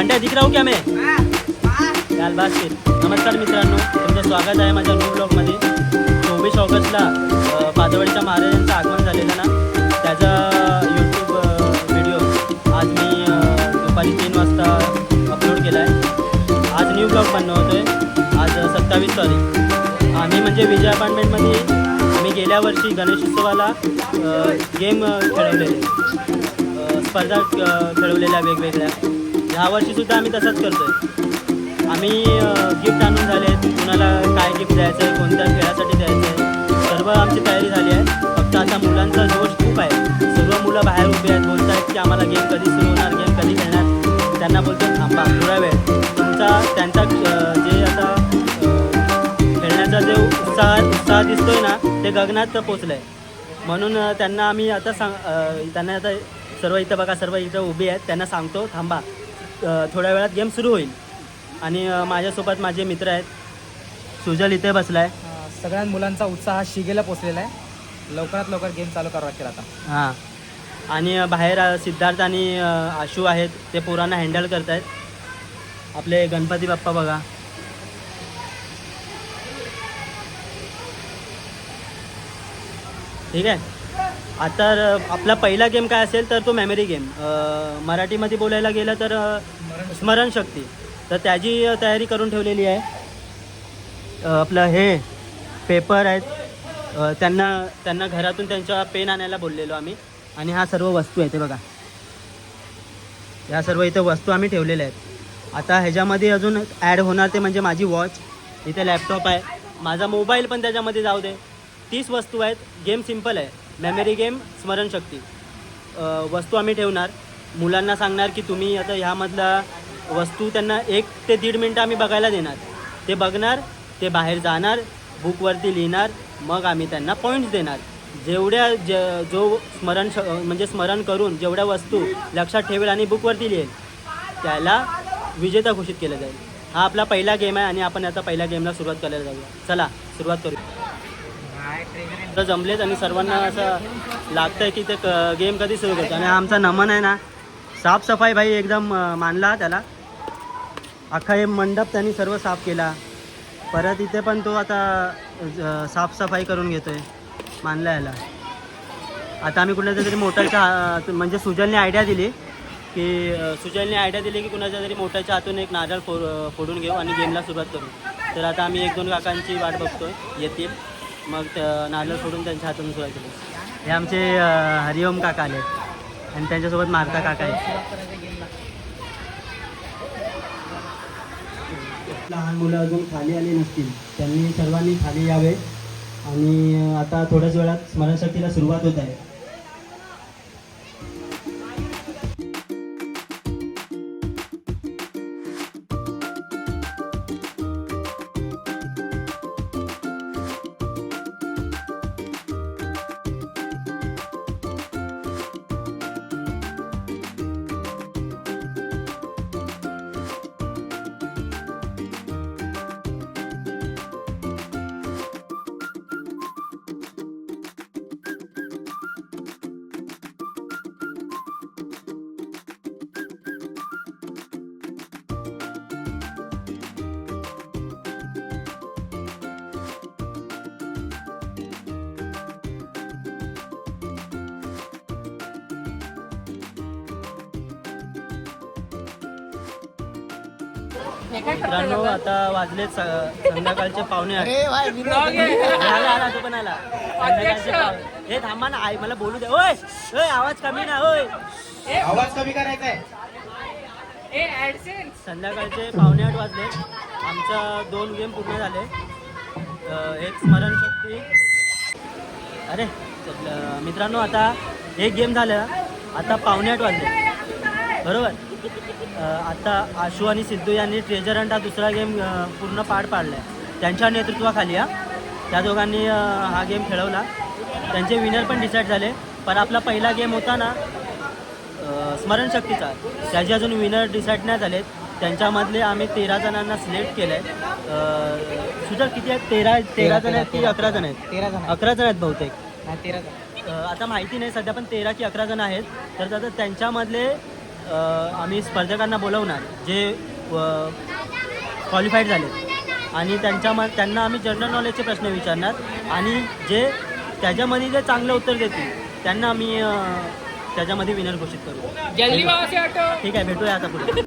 घंटा दिख रहा हूँ क्या मैं यार बात फिर. नमस्कार मित्रांनो, तुमचं स्वागत आहे माझ्या न्यू ब्लॉगमध्ये. 24 ऑगस्टला पादवडीच्या महाराजांचं आगमन झालेलं ना, त्याचा यूट्यूब व्हिडिओ आज मी दुपारी 3 वाजता अपलोड केला आहे. आज न्यू ब्लॉग बनवतो आहे. आज 27 तारीख. आम्ही म्हणजे विजय अपार्टमेंटमध्ये आम्ही गेल्या वर्षी गणेशोत्सवाला गेम खेळवलेले, स्पर्धा खेळवलेल्या वेगवेगळ्या. ह्या वर्षीसुद्धा आम्ही तसंच करतो आहे. आम्ही गिफ्ट आणून झाले आहेत, कुणाला काय गिफ्ट द्यायचं आहे, कोणत्या खेळासाठी द्यायचं आहे, सर्व आमची तयारी झाली आहे. फक्त आता मुलांचा जोश खूप आहे. सर्व मुलं बाहेर उभे आहेत, बोलत आहेत की आम्हाला गेम कधी सुरू होणार, गेम कधी खेळणार. त्यांना बोलतो थांबा थोडा वेळ. त्यांचा जे आता खेळण्याचा जे उत्साह दिसतोय ना, ते गगनात पोचलं आहे. म्हणून त्यांना आम्ही आता त्यांना आता सर्व इथं बघा, सर्व इथं उभे आहेत, त्यांना सांगतो थांबा, थोड्या वेळात गेम सुरू होईल. आणि माझ्यासोबत माझे मित्र आहेत. सुजल इथे बसला आहे. सगळ्या मुलांचा उत्साह शिगेला पोचलेला आहे. लवकरात लवकर गेम चालू करावा लागतील आता. हां. आणि बाहेर सिद्धार्थ आणि आशू आहेत, ते पोरांना हँडल करत आहेत. आपले गणपती बाप्पा बघा. ठीक आहे. आता आपला पहिला गेम काय असेल तर तो मेमरी गेम. मराठीमध्ये बोलायला गेलं तर स्मरणशक्ती. तर त्याची तयारी करून ठेवलेली आहे. आपलं हे पेपर आहेत, त्यांना घरातून त्यांच्या पेन आणायला बोललेलो आम्ही. आणि हा सर्व वस्तू आहे ते बघा, ह्या सर्व इथं वस्तू आम्ही ठेवलेल्या आहेत. आता ह्याच्यामध्ये अजून ॲड होणार ते म्हणजे माझी वॉच, इथे लॅपटॉप आहे, माझा मोबाईल पण त्याच्यामध्ये जाऊ दे. 30 वस्तू आहेत. गेम सिम्पल आहे, मेमरी गेम, स्मरणशक्ती. वस्तू आम्ही ठेवणार, मुलांना सांगणार की तुम्ही आता ह्यामधला वस्तू त्यांना 1 ते 1.5 मिनटं आम्ही बघायला देणार. ते बघणार, ते बाहेर जाणार, बुकवरती लिहिणार, मग आम्ही त्यांना पॉईंट्स देणार. जेवढ्या जो स्मरण करून जेवढ्या वस्तू लक्षात ठेवेल आणि बुकवरती लिहेल त्याला विजेता घोषित केलं जाईल. हा आपला पहिला गेम आहे आणि आपण आता पहिल्या गेमला सुरुवात करायला जाऊया. चला सुरुवात करूया. तर जमलेत आणि सर्वांना असं लागतं आहे की ते गेम कधी सुरू करतो. आणि आमचा नमन आहे ना, साफसफाई भाई एकदम मानला त्याला. अख्खा हे मंडप त्यांनी सर्व साफ केला. परत इथे पण तो आता साफसफाई करून घेतोय, मानला याला. आता आम्ही कुणाच्या तरी मोटरच्या म्हणजे सुजलने आयडिया दिली की कुणाच्या तरी मोटरच्या हातून एक नारळ फोडून घेऊ आणि गेमला सुरुवात करू. तर आता आम्ही 1-2 काकांची वाट बघतोय, येतील मग नारळ फोडून त्यांच्या हातून सुरुवात केली. हे आमचे हरिओम काका आले आणि त्यांच्यासोबत मारता काका आहेत. लहान मुलं अजून खाली आली नसतील, त्यांनी सर्वांनी खाली यावे. आणि आता थोड्याच वेळात स्मरणशक्तीला सुरुवात होत आहे. मित्रांनो, आता वाजलेत संध्याकाळचे 7:45. आला तू पण आला. हे थांबा ना, आई मला बोलू दे. ओय आवाज कमी ना, ओय आवाज कमी करायचा आहे. संध्याकाळचे 7:45 वाजले. आमचा 2 गेम पूर्ण झाले. एक स्मरणशक्ती. अरे मित्रांनो, आता एक गेम झालं. आता 7:45 वाजले बरोबर. आता आशू आणि सिद्धू यांनी ट्रेजर हंट हा दुसरा गेम पूर्ण पार पाडला आहे. त्यांच्या नेतृत्वाखाली त्या दोघांनी हा गेम खेळवला. त्यांचे विनर पण डिसाईड झाले. पण आपला पहिला गेम होता ना स्मरणशक्तीचा, त्याचे अजून विनर डिसाईड नाही झालेत. त्यांच्यामधले आम्ही 13 जणांना सिलेक्ट केलं आहे. सुजल किती आहेत? 13 जण आहेत की 11 जण आहेत? 11 जण आहेत बहुतेक. 13 जण. आता माहिती नाही सध्या, पण 13 की 11 जण आहेत. तर त्यांच्यामधले आम्ही स्पर्धकांना बोलवणार जे क्वालिफाईड झाले आणि त्यांना आम्ही जनरल नॉलेजचे प्रश्न विचारणार आणि जे त्याच्यामध्ये जे चांगलं उत्तर देतील त्यांना आम्ही त्याच्यामध्ये विनर घोषित करू. ठीक आहे, भेटूया आता पुढे.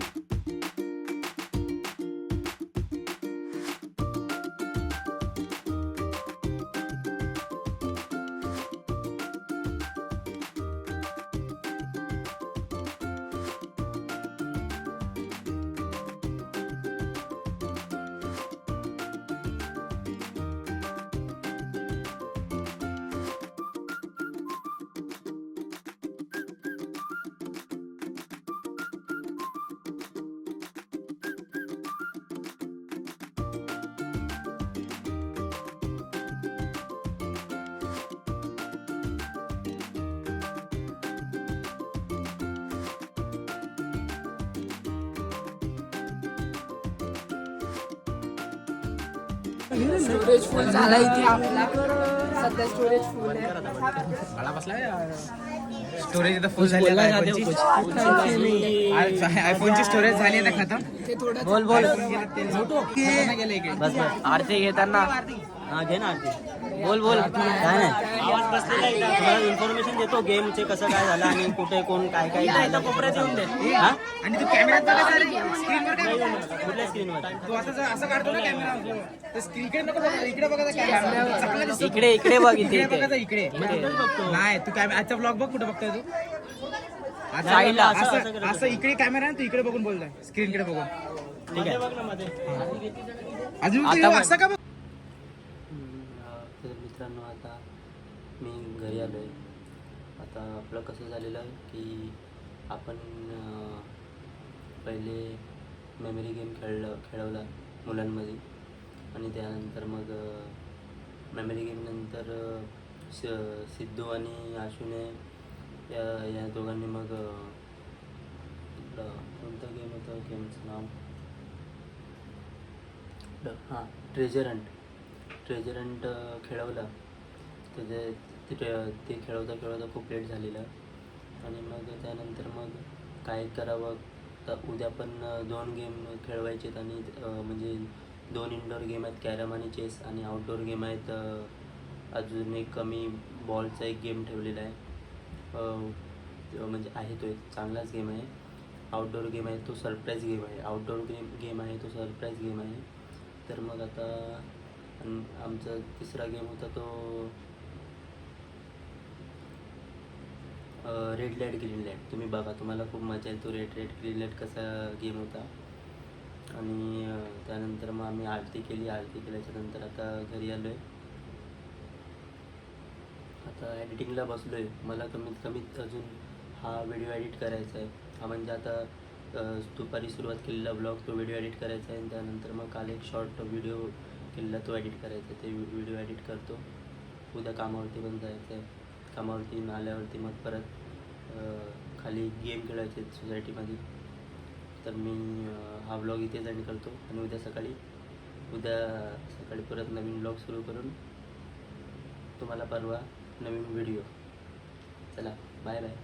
स्टोरेज फुल झाला इथे आपला. सध्या स्टोरेज फुल आहे. स्टोरेज इथं फुल झाली आयफोनची स्टोरेज झाली आहे खतम. बोल बोल गेले बस बस. आरती घेताना हा घे ना आरती. बोल बोल. काय नाही, आवाज बसलेला आहे का? तुम्हाला इन्फॉर्मेशन देतो गेमचे कसं काय झालं आणि कुठे कोण काय काय कोपऱ्यात येऊन दे. हा आणि तू कॅमेऱ्यात स्क्रीनवर काय कुठल्या स्क्रीनवर? तू असं काढतो ना कॅमेरा स्क्रीनकडे नको बघा, इकडे बघा कॅमेरा चांगला दिसतो. इकडे बघ इकडे बघा इकडे नाही तू कॅमेरा आजचा ब्लॉग बघ कुठे बघतोय तू साईडला असं इकडे कॅमेरा आहे तू इकडे बघून बोलतोय स्क्रीनकडे बघून. ठीक आहे. अजून असं का बघ. तर मित्रांनो आता मी घरी आलो आहे. आता आपलं कसं झालेलं आहे की आपण पहिले मेमरी गेम खेळवला मुलांमध्ये आणि त्यानंतर मग मेमरी गेमनंतर सिद्धू आणि आशूने या दोघांनी मग कोणतं गेम होतं गेमचं नाव हां ट्रेजर हंट खेळवला. ते खेळवता खूप लेट झालेलं आणि मग त्यानंतर मग काय करावं तर उद्या पण 2 गेम खेळवायचे आहेत आणि म्हणजे 2 इंडोर गेम आहेत, कॅरम आणि चेस, आणि आउटडोर गेम आहेत. अजून एक कमी बॉलचा एक गेम ठेवलेला आहे. म्हणजे आहे तो एक चांगलाच गेम आहे. आउटडोर गेम आहे तो सरप्राईज गेम आहे. गेम आहे तो सरप्राईज गेम आहे. तर मग आता आमचा तिसरा गेम होता तो रेड लाईट ग्रीन लाईट. तुम्ही बघा, तुम्हाला खूप मजा येईल. तो रेड ग्रीन लाईट कसा गेम होता. आणि त्यानंतर मग आम्ही आरती केल्याच्या नंतर आता घरी आलो आहे. आता एडिटिंगला बसलो आहे. मला कमीत कमी अजून हा व्हिडिओ एडिट करायचा आहे. हा म्हणजे आता दुपारी सुरुवात केलेला ब्लॉग तो व्हिडिओ एडिट करायचा आहे आणि त्यानंतर मग काल एक शॉर्ट व्हिडिओ केलेला तो एडिट करायचा आहे. ते व्हिडिओ एडिट करतो. उद्या कामावरती पण जायचं आहे. कामावरती आल्यावरती मग परत खाली गेम खेळायचे आहेत सोसायटीमध्ये. तर मी हा व्लॉग इथेच एंड करतो आणि उद्या सकाळी परत नवीन व्लॉग सुरू करून तुम्हाला परवा नवीन व्हिडिओ. चला बाय बाय.